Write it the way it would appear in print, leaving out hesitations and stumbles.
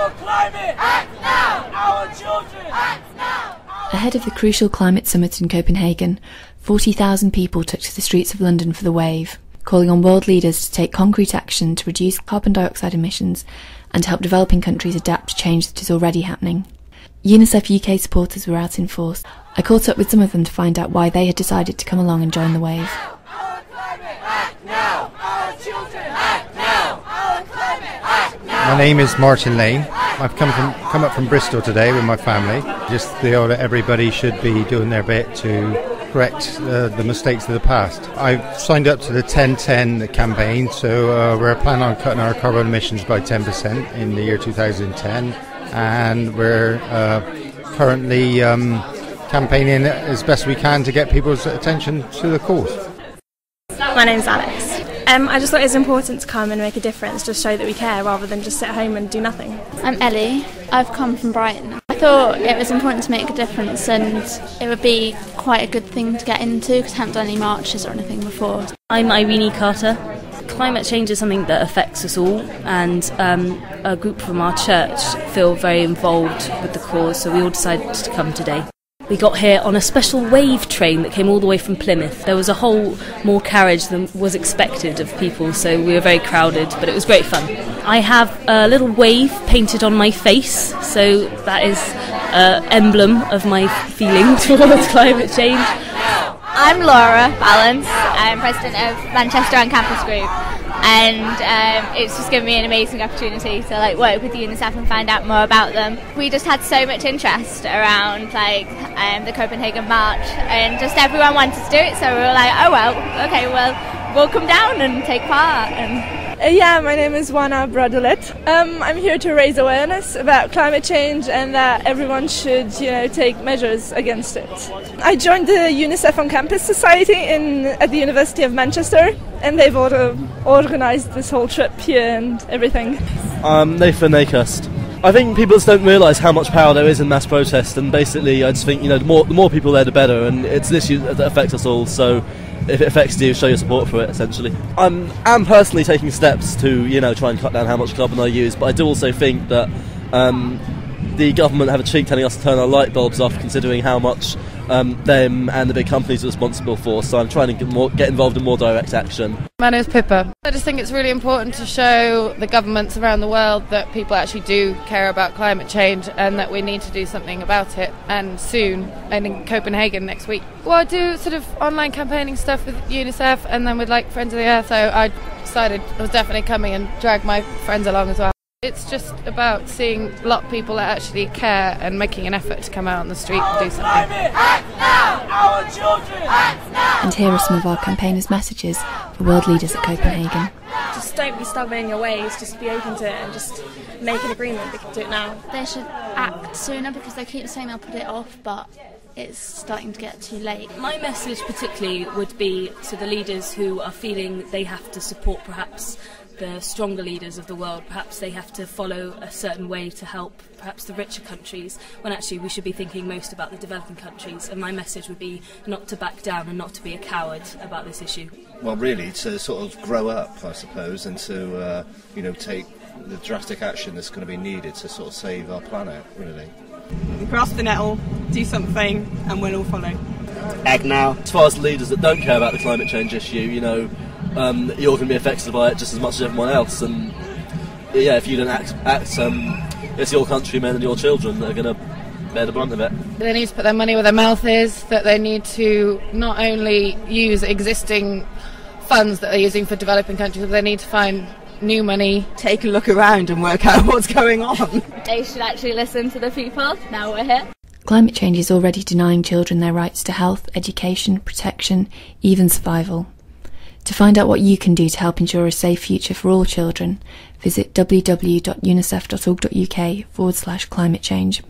Our climate! Act now! Our children! Act now! Ahead of the crucial climate summit in Copenhagen, 40,000 people took to the streets of London for the wave, calling on world leaders to take concrete action to reduce carbon dioxide emissions and to help developing countries adapt to change that is already happening. UNICEF UK supporters were out in force. I caught up with some of them to find out why they had decided to come along and join the wave. Our climate! Act now! Our children! Act now! Our climate! Act now! My name is Martin Lane. I've come up from Bristol today with my family. Just feel that everybody should be doing their bit to correct the mistakes of the past. I've signed up to the 10-10 campaign, so we're planning on cutting our carbon emissions by 10% in the year 2010, and we're currently campaigning as best we can to get people's attention to the cause. My name's Alex. I just thought it was important to come and make a difference, just show that we care rather than just sit at home and do nothing. I'm Ellie. I've come from Brighton. I thought it was important to make a difference, and it would be quite a good thing to get into because I haven't done any marches or anything before. I'm Irene Carter. Climate change is something that affects us all, and a group from our church feel very involved with the cause, so we all decided to come today. We got here on a special wave train that came all the way from Plymouth. There was a whole more carriage than was expected of people, so we were very crowded, but it was great fun. I have a little wave painted on my face, so that is an emblem of my feeling towards climate change. I'm Laura Balance. I'm president of Manchester On Campus Group, and it's just given me an amazing opportunity to work with UNICEF and find out more about them. We just had so much interest around the Copenhagen March, and just everyone wanted to do it, so we were like, oh well, okay, well, we'll come down and take part. Yeah, my name is Juana Bradolet. I'm here to raise awareness about climate change and that everyone should, take measures against it. I joined the UNICEF on Campus Society at the University of Manchester, and they've organised this whole trip here and everything. I'm Nathan Akust. I think people just don't realise how much power there is in mass protest, and basically I just think the more people there the better, and it's an issue that affects us all, so if it affects you, show your support for it, essentially. I'm personally taking steps to try and cut down how much carbon I use, but I do also think that the government have a cheek telling us to turn our light bulbs off, considering how much them and the big companies are responsible for, so I'm trying to get involved in more direct action. My name is Pippa. I just think it's really important to show the governments around the world that people actually do care about climate change and that we need to do something about it, and soon, and in Copenhagen next week. Well, I do sort of online campaigning stuff with UNICEF and then with Friends of the Earth, so I decided I was definitely coming and drag my friends along as well. It's just about seeing a lot of people that actually care and making an effort to come out on the street and do something. Act now! Our children! Act now! And here are some of our campaigners' messages for world leaders at Copenhagen. Just don't be stubborn in your ways, just be open to it and just make an agreement. We can do it now. They should act sooner because they keep saying they'll put it off, but it's starting to get too late. My message particularly would be to the leaders who are feeling they have to support perhaps the stronger leaders of the world. Perhaps they have to follow a certain way to help perhaps the richer countries, when actually we should be thinking most about the developing countries. And my message would be not to back down and not to be a coward about this issue. Well, really to sort of grow up, I suppose, and to take the drastic action that's going to be needed to sort of save our planet, really. Grasp the nettle, do something, and we'll all follow. Act now. As far as leaders that don't care about the climate change issue, you're going to be affected by it just as much as everyone else, and if you don't act, it's your countrymen and your children that are going to bear the brunt of it. They need to put their money where their mouth is, that they need to not only use existing funds that they're using for developing countries, but they need to find new money. Take a look around and work out what's going on. They should actually listen to the people. Now we're here. Climate change is already denying children their rights to health, education, protection, even survival. To find out what you can do to help ensure a safe future for all children, visit www.unicef.org.uk/climate change.